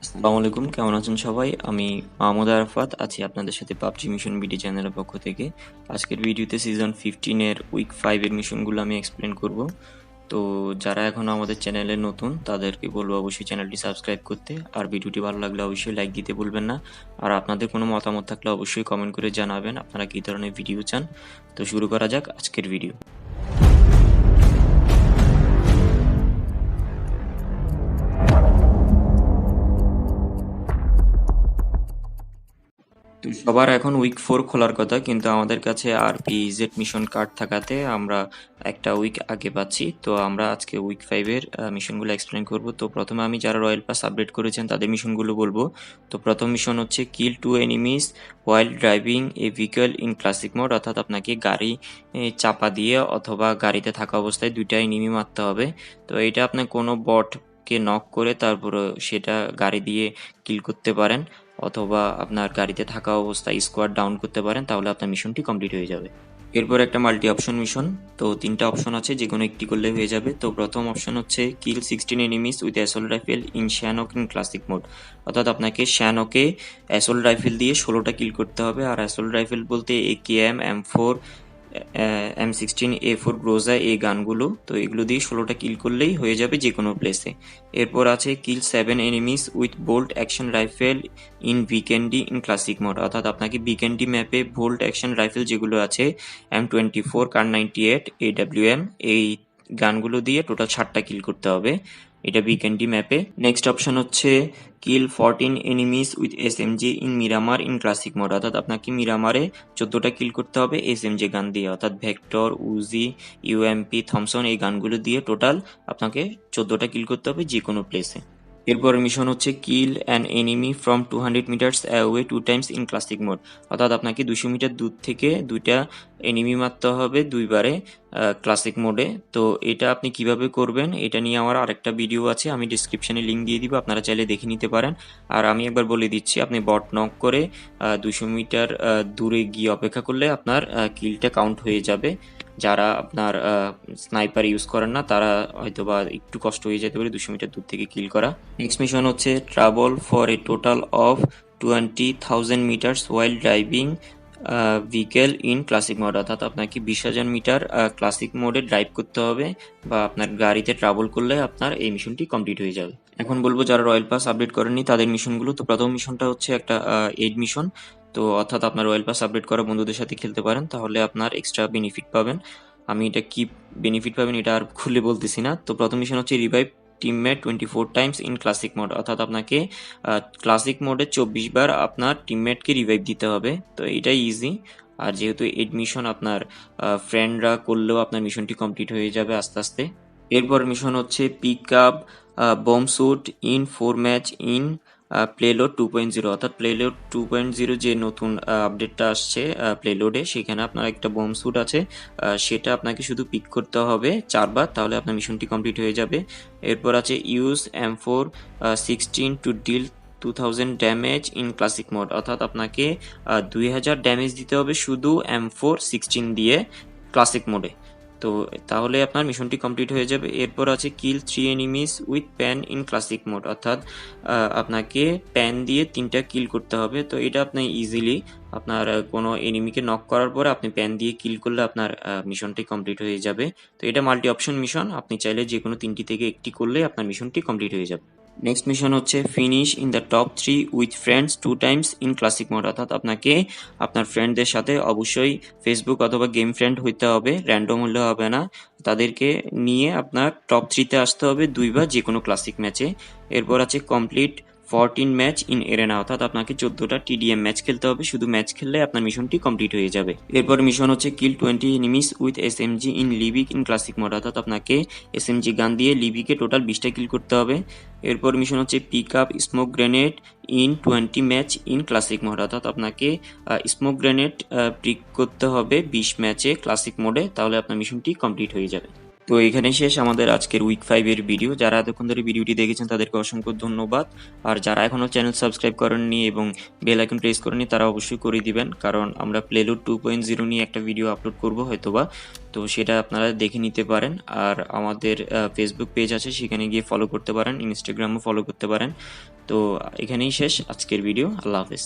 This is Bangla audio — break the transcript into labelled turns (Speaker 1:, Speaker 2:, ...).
Speaker 1: আসসালামু আলাইকুম, কেমন আছেন সবাই? আমি মাহমুদ আরাফাত আছি আপনাদের সাথে পাবজি মিশন বিডি চ্যানেলের পক্ষ থেকে। আজকের ভিডিওতে সিজন 15 এর উইক 5 এর মিশনগুলো আমি এক্সপ্লেন করব। তো যারা এখনো আমাদের চ্যানেলে নতুন তাদেরকে বলবো অবশ্যই চ্যানেলটি সাবস্ক্রাইব করতে, আর ভিডিওটি ভালো লাগলে অবশ্যই লাইক দিতে ভুলবেন না। আর আপনাদের কোনো মতামত থাকলে অবশ্যই কমেন্ট করে জানাবেন আপনারা কী ধরনের ভিডিও চান। তো শুরু করা যাক আজকের ভিডিও। তো সবার এখন উইক 4 খোলার কথা, কিন্তু আমাদের কাছে RPZ মিশন কার্ড থাকাতে আমরা একটা উইক আগে পাচ্ছি। তো আমরা আজকে উইক 5 এর মিশনগুলো এক্সপ্লেন করব। তো প্রথমে আমি যারা রয়্যাল পাস আপডেট করেছেন তাদের মিশনগুলো বলবো। তো প্রথম মিশন হচ্ছে কিল 2 enemies while driving A vehicle in classic mode, অর্থাৎ আপনাকে গাড়ি চাপা দিয়ে অথবা গাড়িতে থাকা অবস্থায় দুইটা এনিমি মারতে হবে। তো এটা আপনি কোনো বটকে নক করে তারপরে সেটা গাড়ি দিয়ে কিল করতে পারেন, অথবা আপনার গাড়িতে থাকা অবস্থায় স্কোয়াড ডাউন করতে পারেন, তাহলে আপনার মিশনটি কমপ্লিট হয়ে যাবে। এরপর একটা মাল্টি অপশন মিশন। তো তিনটা অপশন আছে, যে কোনো একটি করলে হয়ে যাবে। তো প্রথম অপশন হচ্ছে kill 16 enemies with assault rifle in Sanhok in classic mode, অর্থাৎ আপনাকে শ্যানকে অ্যাসল্ট রাইফেল দিয়ে 16টা কিল করতে হবে। আর অ্যাসল্ট রাইফেল বলতে AKM, M4, M16A4 গ্রোজা, এই গানগুলো। তো এগুলো দিয়ে 16টা কিল করলেই হয়ে যাবে যে কোনো প্লেসে। এরপর আছে kill 7 enemies with bolt action rifle in Vikendi in classic mode, অর্থাৎ আপনাকে ভিকেন্ডি ম্যাপে বোল্ট অ্যাকশন রাইফেল যেগুলো আছে M24, কার 98, AWM, এই গানগুলো দিয়ে টোটাল 60টা কিল করতে হবে। এটা ভিকেন্ডি ম্যাপে। নেক্সট অপশন হচ্ছে কিল 14 enemies with SMG in Miramar in classic mode, অর্থাৎ আপনাকে মিরামারে 14টা কিল করতে হবে SMG গান দিয়ে, অর্থাৎ ভেক্টর, উজি, UMP, থমসন, এই গানগুলো দিয়ে টোটাল আপনাকে 14টা কিল করতে হবে যে কোনো প্লেসে। এরপর মিশন হচ্ছে kill an enemy from 200 metres away 2 times in classic mode, অর্থাৎ আপনাকে 200 মিটার দূর থেকে দুইটা এনিমি মারতে হবে দুইবারে ক্লাসিক মোডে। তো এটা আপনি কিভাবে করবেন এটা নিয়ে আমার আরেকটা ভিডিও আছে, আমি ডিসক্রিপশনে লিঙ্ক দিয়ে দিব, আপনারা চাইলে দেখে নিতে পারেন। আর আমি একবার বলে দিচ্ছি, আপনি বট নক করে 200 মিটার দূরে গিয়ে অপেক্ষা করলে আপনার কিলটা কাউন্ট হয়ে যাবে। যারা আপনার স্নাইপার ইউজ করেন না তারা হয়তোবা একটু কষ্ট হয়ে যেতে পারে 200 মিটার দূর থেকে কিল করা। নেক্সট মিশন হচ্ছে travel for a total of 20,000 metres while driving vehicle in classic mode, অর্থাৎ আপনাকে 20,000 মিটার ক্লাসিক মোডে ড্রাইভ করতে হবে বা আপনার গাড়িতে ট্রাভেল করলে আপনার এই মিশনটি কমপ্লিট হয়ে যাবে। এখন বলবো যারা রয়্যাল পাস আপডেট করেননি তাদের মিশনগুলো। তো প্রথম মিশনটা হচ্ছে একটা এইড মিশন। তো অর্থাৎ আপনার রয়্যাল পাস আপডেট করা বন্ধুদের সাথে খেলতে পারেন, তাহলে আপনার এক্সট্রা বেনিফিট পাবেন। আমি এটা কি বেনিফিট পাবেন এটা আর খুলে বলতেছি না। তো প্রথম মিশন হচ্ছে revive teammate 24 Times in classic mode, অর্থাৎ আপনাকে ক্লাসিক মোডে 24 বার আপনার টিমমেটকে রিভাইভ দিতে হবে। তো এটাই ইজি। আর যেহেতু এড মিশন আপনার ফ্রেন্ডরা করলেও আপনার মিশনটি কমপ্লিট হয়ে যাবে আস্তে আস্তে। এরপর মিশন হচ্ছে pick up bomb suit in 4 match in Payload 2.0, অর্থাৎ প্লেলোড 2.0 যে নতুন আপডেটটা আসছে প্লেলোডে, সেখানে আপনার একটা বোম স্যুট আছে, সেটা আপনাকে শুধু পিক করতে হবে 4 বার, তাহলে আপনার মিশনটি কমপ্লিট হয়ে যাবে। এরপর আছে use M4 16 to deal 2000 damage in classic mode, অর্থাৎ আপনাকে 2000 ড্যামেজ দিতে হবে শুধু M4 16 দিয়ে ক্লাসিক মোডে। তো তাহলে আপনার মিশনটি কমপ্লিট হয়ে যাবে। এরপর আছে কিল 3 enemies with pan in classic mode, অর্থাৎ আপনাকে প্যান দিয়ে 3টা কিল করতে হবে। তো এটা আপনি ইজিলি আপনার কোনো এনিমিকে নক করার পরে আপনি প্যান দিয়ে কিল করলে আপনার মিশনটি কমপ্লিট হয়ে যাবে। তো এটা মাল্টি অপশন মিশন, আপনি চাইলে যে কোনো 3টি থেকে একটি করলে আপনার মিশনটি কমপ্লিট হয়ে যাবে। নেক্সট মিশন হচ্ছে finish in the top 3 with friends 2 times in classic mode, অর্থাৎ আপনাকে আপনার ফ্রেন্ডদের সাথে অবশ্যই ফেসবুক অথবা গেম ফ্রেন্ড হইতে হবে, র্যান্ডম হলে হবে না। তাদেরকে নিয়ে আপনার টপ 3-তে আসতে হবে 2বার যে কোনো ক্লাসিক ম্যাচে। এরপর আছে কমপ্লিট 14 ম্যাচ ইন এরেনা, অর্থাৎ আপনাকে 14টা TDM ম্যাচ খেলতে হবে, শুধু ম্যাচ খেললে আপনার মিশনটি কমপ্লিট হয়ে যাবে। এরপর মিশন হচ্ছে kill 20 enemies with SMG in Livik in classic mode, অর্থাৎ আপনাকে SMG গান দিয়ে লিবিকে টোটাল 20টা কিল করতে হবে। এরপর মিশন হচ্ছে pick up smoke grenade in 20 match in classic mode, অর্থাৎ আপনাকে স্মোক গ্রেনেড পিক করতে হবে 20 ম্যাচে ক্লাসিক মোডে, তাহলে আপনার মিশনটি কমপ্লিট হয়ে যাবে। তো এখানেই শেষ আমাদের আজকের উইক 5 এর ভিডিও। যারা এতক্ষণ ধরে ভিডিওটি দেখেছেন তাদেরকে অসংখ্য ধন্যবাদ। আর যারা এখনো চ্যানেল সাবস্ক্রাইব করেননি এবং বেল আইকন প্রেস করেননি তারা অবশ্যই করে দিবেন, কারণ আমরা প্লেলুড 2.0 নিয়ে একটা ভিডিও আপলোড করব হয়তোবা, তো সেটা আপনারা দেখে নিতে পারেন। আর আমাদের ফেসবুক পেজ আছে, সেখানে গিয়ে ফলো করতে পারেন, ইনস্টাগ্রামও ফলো করতে পারেন। তো এখানেই শেষ আজকের ভিডিও। আল্লাহ হাফেজ।